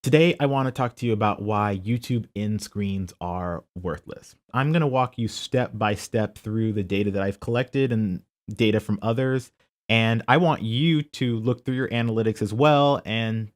Today, I want to talk to you about why YouTube end screens are worthless. I'm going to walk you step by step through the data that I've collected and data from others. And I want you to look through your analytics as well and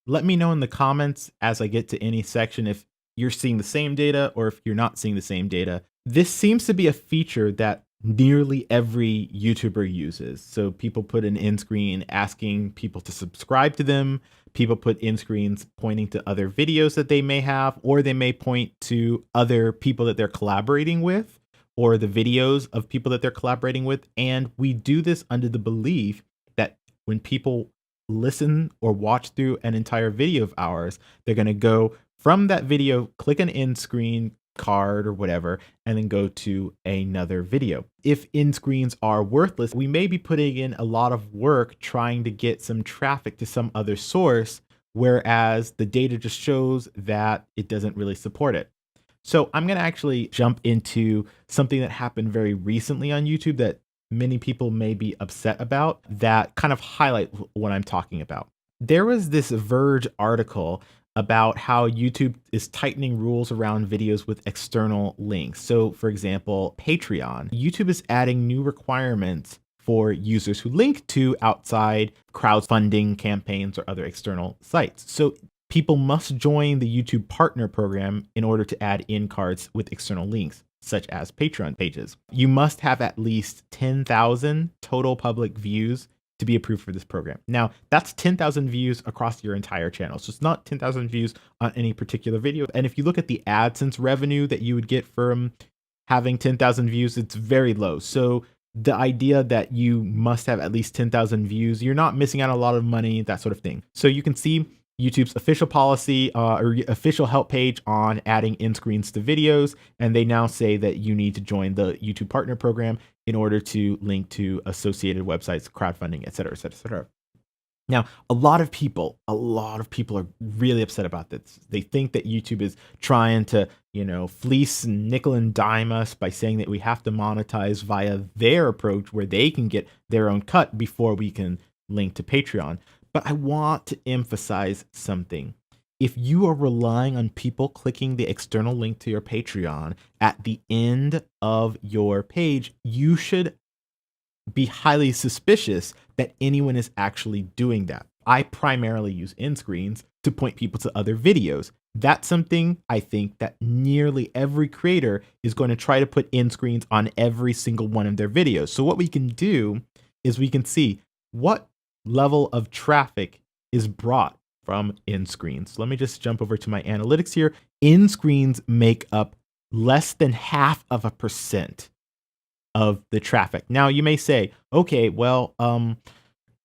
let me know in the comments as I get to any section if you're seeing the same data or if you're not seeing the same data. This seems to be a feature that nearly every YouTuber uses. So people put an end screen asking people to subscribe to them. People put end screens pointing to other videos that they may have, or they may point to other people that they're collaborating with, or the videos of people that they're collaborating with. And we do this under the belief that when people listen or watch through an entire video of ours, they're going to go from that video, click an end screen card or whatever, and then go to another video. If end screens are worthless, we may be putting in a lot of work trying to get some traffic to some other source, whereas the data just shows that it doesn't really support it. So I'm going to actually jump into something that happened very recently on YouTube that many people may be upset about that kind of highlight what I'm talking about. There was this Verge article about how YouTube is tightening rules around videos with external links. So, for example, Patreon. YouTube is adding new requirements for users who link to outside crowdfunding campaigns or other external sites. So people must join the YouTube Partner Program in order to add in cards with external links, such as Patreon pages. You must have at least 10,000 total public views to be approved for this program. Now, that's 10,000 views across your entire channel. So it's not 10,000 views on any particular video. And if you look at the AdSense revenue that you would get from having 10,000 views, it's very low. So the idea that you must have at least 10,000 views, you're not missing out on a lot of money, that sort of thing. So you can see YouTube's official policy or official help page on adding end screens to videos. And they now say that you need to join the YouTube Partner Program in order to link to associated websites, crowdfunding, et cetera, et cetera, et cetera. Now, a lot of people are really upset about this. They think that YouTube is trying to, fleece and nickel and dime us by saying that we have to monetize via their approach where they can get their own cut before we can link to Patreon. But I want to emphasize something. If you are relying on people clicking the external link to your Patreon at the end of your page, you should be highly suspicious that anyone is actually doing that. I primarily use end screens to point people to other videos. That's something I think that nearly every creator is going to try to put end screens on every single one of their videos. So what we can do is we can see what level of traffic is brought from end screens. Let me just jump over to my analytics here. End screens make up less than 0.5% of the traffic. Now you may say, okay, well,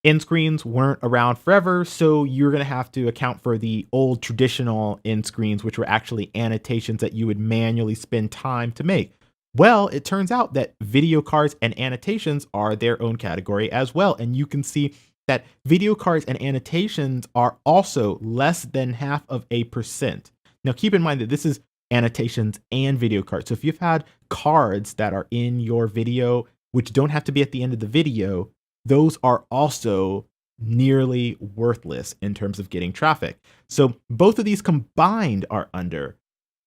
end screens weren't around forever, so you're going to have to account for the old traditional end screens, which were actually annotations that you would manually spend time to make. Well, it turns out that video cards and annotations are their own category as well. And you can see that video cards and annotations are also less than 0.5%. Now, keep in mind that this is annotations and video cards. So if you've had cards that are in your video, which don't have to be at the end of the video, those are also nearly worthless in terms of getting traffic. So both of these combined are under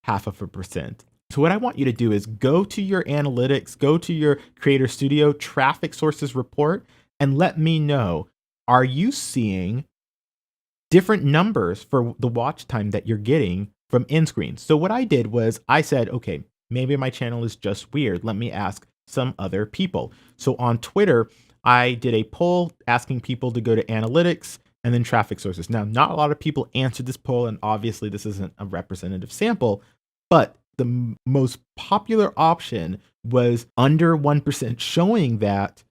0.5%. So what I want you to do is go to your analytics, go to your Creator Studio traffic sources report, and let me know, are you seeing different numbers for the watch time that you're getting from end screens? So what I did was I said, okay, maybe my channel is just weird. Let me ask some other people. So on Twitter, I did a poll asking people to go to analytics and then traffic sources. Now, not a lot of people answered this poll, and obviously this isn't a representative sample, but the most popular option was under 1%, showing that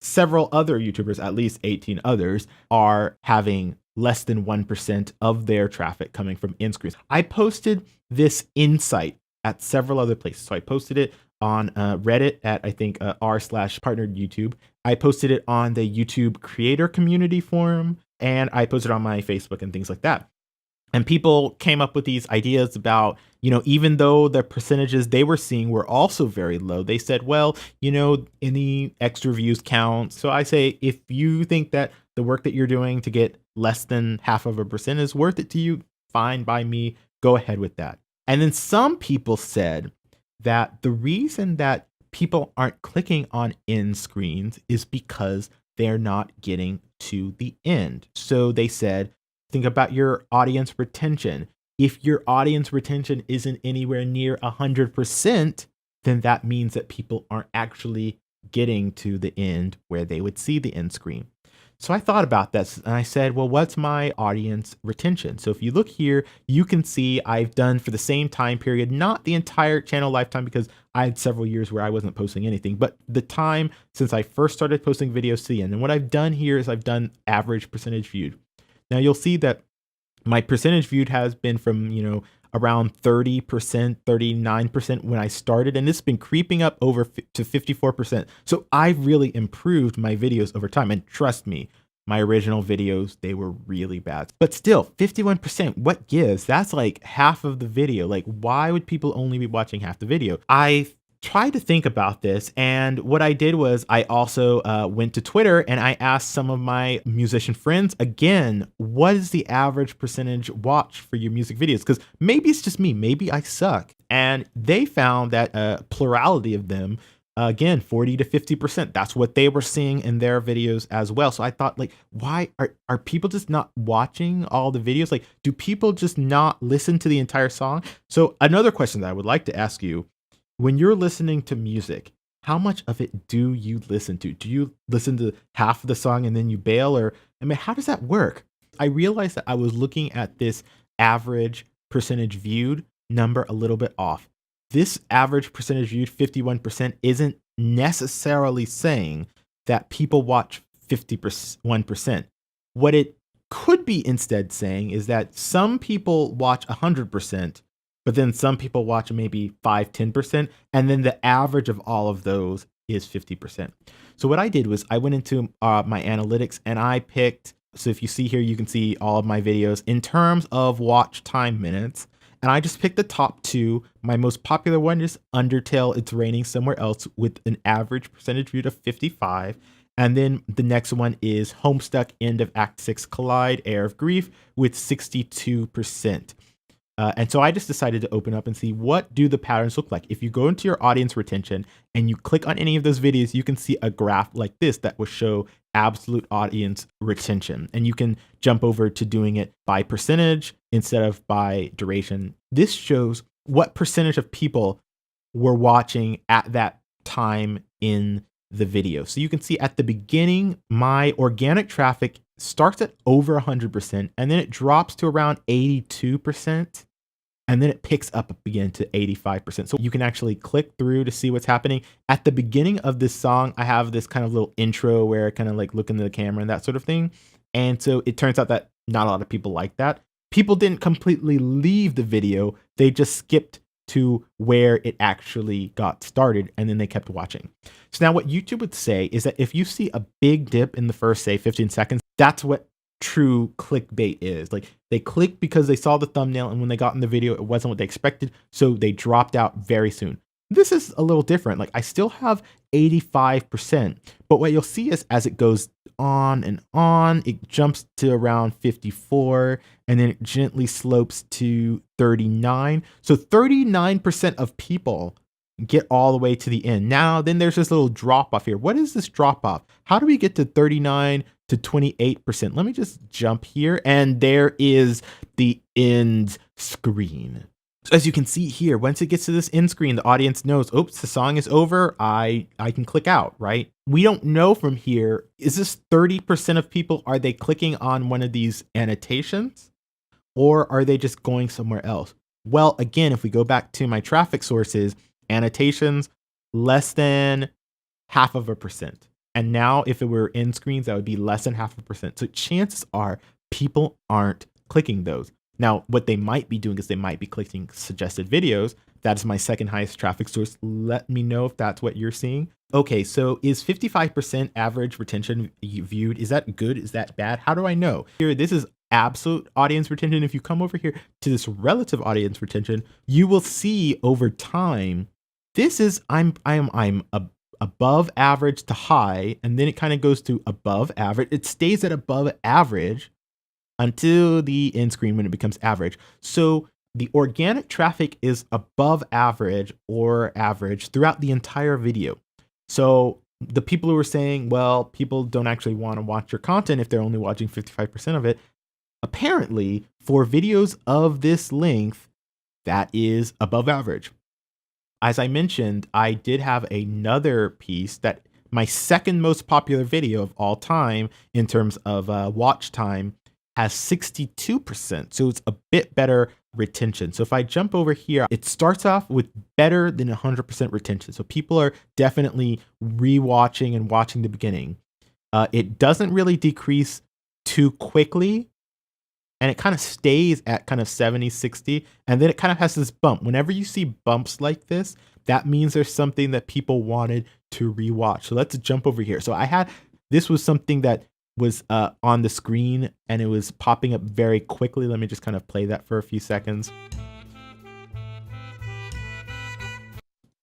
several other YouTubers, at least 18 others, are having less than 1% of their traffic coming from end screens. I posted this insight at several other places. So I posted it on Reddit at, I think, r/partnered YouTube. I posted it on the YouTube creator community forum, and I posted it on my Facebook and things like that. And people came up with these ideas about, even though the percentages they were seeing were also very low, they said, well, any extra views count. So I say, if you think that the work that you're doing to get less than 0.5% is worth it to you, fine by me. Go ahead with that. And then some people said that the reason that people aren't clicking on end screens is because they're not getting to the end. So they said, think about your audience retention. If your audience retention isn't anywhere near 100%, then that means that people aren't actually getting to the end where they would see the end screen. So I thought about this and I said, well, what's my audience retention? So if you look here, you can see I've done for the same time period, not the entire channel lifetime because I had several years where I wasn't posting anything, but the time since I first started posting videos to the end. And what I've done here is I've done average percentage viewed. Now you'll see that my percentage viewed has been from, around 30%, 39% when I started, and this has been creeping up over to 54%. So I've really improved my videos over time. And trust me, my original videos, they were really bad. But still, 51%, what gives? That's like half of the video. Like, why would people only be watching half the video? I tried to think about this, and what I did was I also went to Twitter and I asked some of my musician friends, again, what is the average percentage watch for your music videos? Because maybe it's just me, maybe I suck. And they found that a plurality of them, again, 40 to 50%, that's what they were seeing in their videos as well. So I thought, like, why are people just not watching all the videos? Like, do people just not listen to the entire song? So another question that I would like to ask you, when you're listening to music, how much of it do you listen to? Do you listen to half of the song and then you bail? Or, how does that work? I realized that I was looking at this average percentage viewed number a little bit off. This average percentage viewed, 51%, isn't necessarily saying that people watch 51%. What it could be instead saying is that some people watch 100%, but then some people watch maybe 5-10%, and then the average of all of those is 50%. So what I did was I went into my analytics and I picked, so if you see here, you can see all of my videos in terms of watch time minutes, and I just picked the top two. My most popular one is Undertale, It's Raining Somewhere Else with an average percentage viewed of 55. And then the next one is Homestuck, End of Act 6 Collide, Air of Grief with 62%. And so I just decided to open up and see what do the patterns look like. If you go into your audience retention and you click on any of those videos, you can see a graph like this that will show absolute audience retention. And you can jump over to doing it by percentage instead of by duration. This shows what percentage of people were watching at that time in the video. So you can see at the beginning, my organic traffic starts at over 100%, and then it drops to around 82%, and then it picks up again to 85%. So you can actually click through to see what's happening. At the beginning of this song, I have this kind of little intro where I kind of like look into the camera and that sort of thing. And so it turns out that not a lot of people like that. People didn't completely leave the video. They just skipped to where it actually got started, and then they kept watching. So now what YouTube would say is that if you see a big dip in the first, say, 15 seconds, that's what true clickbait is. Like, they clicked because they saw the thumbnail, and when they got in the video, it wasn't what they expected, so they dropped out very soon. This is a little different. Like, I still have 85%, but what you'll see is as it goes on, it jumps to around 54, and then it gently slopes to 39. So 39% of people get all the way to the end. Now, then there's this little drop off here. What is this drop off? How do we get to 39 to 28%? Let me just jump here, and there is the end screen. So as you can see here, once it gets to this end screen, the audience knows, oops, the song is over. I can click out, right? We don't know from here, is this 30% of people, are they clicking on one of these annotations, or are they just going somewhere else? Well, again, if we go back to my traffic sources, annotations, less than 0.5%. And now if it were end screens, that would be less than 0.5%. So chances are people aren't clicking those. Now, what they might be doing is they might be clicking suggested videos. That is my second highest traffic source. Let me know if that's what you're seeing. Okay, so is 55% average retention viewed? Is that good? Is that bad? How do I know? Here, this is absolute audience retention. If you come over here to this relative audience retention, you will see over time, this is, I'm above average to high, and then it kind of goes to above average. It stays at above average until the end screen when it becomes average. So the organic traffic is above average or average throughout the entire video. So the people who are saying, well, people don't actually want to watch your content if they're only watching 55% of it, apparently for videos of this length, that is above average. As I mentioned, I did have another piece that my second most popular video of all time in terms of watch time has 62%. So it's a bit better retention. So if I jump over here, it starts off with better than 100% retention. So people are definitely rewatching and watching the beginning. It doesn't really decrease too quickly. And it kind of stays at kind of 70, 60. And then it kind of has this bump. Whenever you see bumps like this, that means there's something that people wanted to rewatch. So let's jump over here. So this was something that was on the screen and it was popping up very quickly. Let me just kind of play that for a few seconds.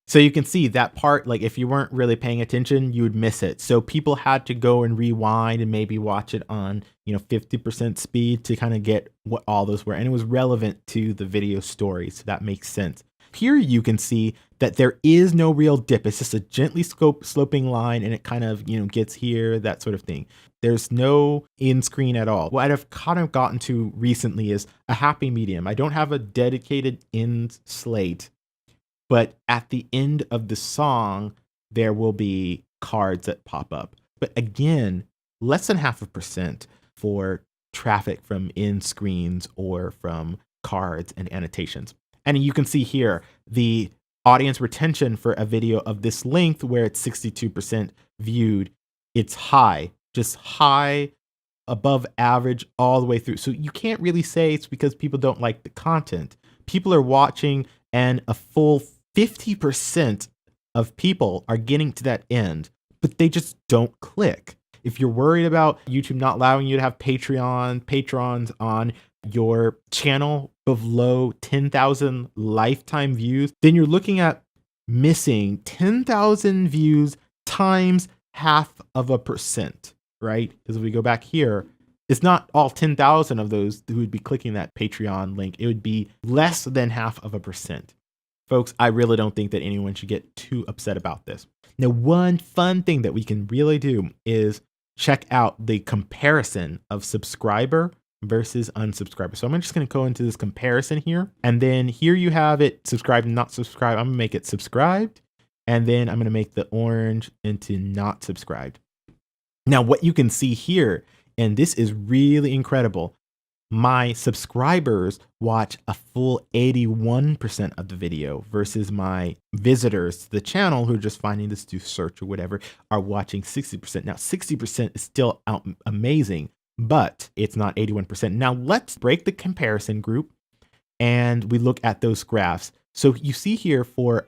So you can see that part, like if you weren't really paying attention, you would miss it. So people had to go and rewind and maybe watch it on, 50% speed to kind of get what all those were. And it was relevant to the video story. So that makes sense. Here you can see that there is no real dip. It's just a gently sloping line and it kind of, gets here, that sort of thing. There's no in screen at all. What I've kind of gotten to recently is a happy medium. I don't have a dedicated end slate, but at the end of the song, there will be cards that pop up. But again, less than 0.5% for traffic from end screens or from cards and annotations. And you can see here the audience retention for a video of this length where it's 62% viewed. It's high, just high, above average all the way through. So you can't really say it's because people don't like the content. People are watching and a full 50% of people are getting to that end, but they just don't click. If you're worried about YouTube not allowing you to have patrons on your channel below 10,000 lifetime views, then you're looking at missing 10,000 views times 0.5%, right? Because if we go back here, it's not all 10,000 of those who would be clicking that Patreon link. It would be less than 0.5%. Folks, I really don't think that anyone should get too upset about this. Now, one fun thing that we can really do is check out the comparison of subscriber versus unsubscriber. So I'm just going to go into this comparison here. And then here you have it subscribed and not subscribed. I'm going to make it subscribed. And then I'm going to make the orange into not subscribed. Now, what you can see here, and this is really incredible, my subscribers watch a full 81% of the video versus my visitors to the channel who are just finding this through search or whatever are watching 60%. Now, 60% is still amazing, but it's not 81%. Now, let's break the comparison group and we look at those graphs. So you see here for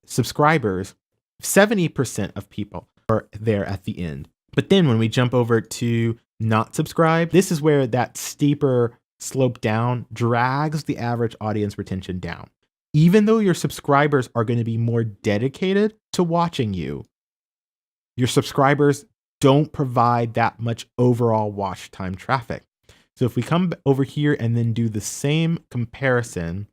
subscribers, 70% of people are there at the end. But then when we jump over to not subscribed, this is where that steeper slope down drags the average audience retention down. Even though your subscribers are going to be more dedicated to watching you, your subscribers don't provide that much overall watch time traffic. So if we come over here and then do the same comparison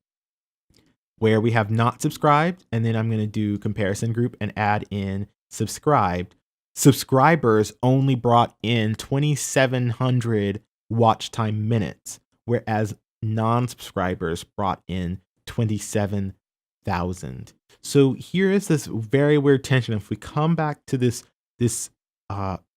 where we have not subscribed, and then I'm going to do comparison group and add in subscribed, subscribers only brought in 2,700 watch time minutes, whereas non-subscribers brought in 27,000. So here is this very weird tension. If we come back to this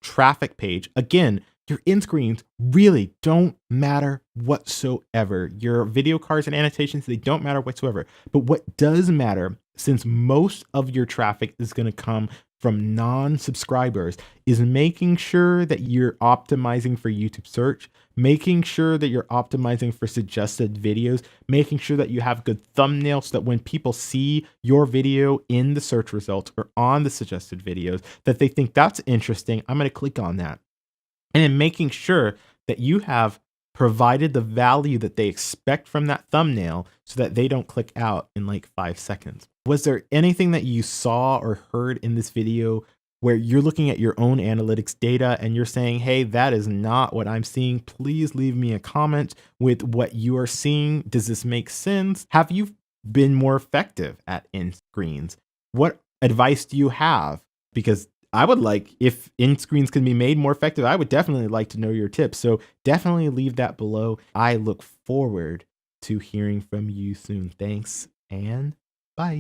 traffic page, again, your end screens really don't matter whatsoever. Your video cards and annotations, they don't matter whatsoever. But what does matter, since most of your traffic is going to come from non-subscribers, is making sure that you're optimizing for YouTube search, making sure that you're optimizing for suggested videos, making sure that you have good thumbnails so that when people see your video in the search results or on the suggested videos, that they think that's interesting, I'm going to click on that. And then making sure that you have provided the value that they expect from that thumbnail so that they don't click out in like 5 seconds. Was there anything that you saw or heard in this video where you're looking at your own analytics data and you're saying, hey, that is not what I'm seeing. Please leave me a comment with what you are seeing. Does this make sense? Have you been more effective at in screens? What advice do you have? Because I would like, if in screens can be made more effective, I would definitely like to know your tips. So definitely leave that below. I look forward to hearing from you soon. Thanks and bye.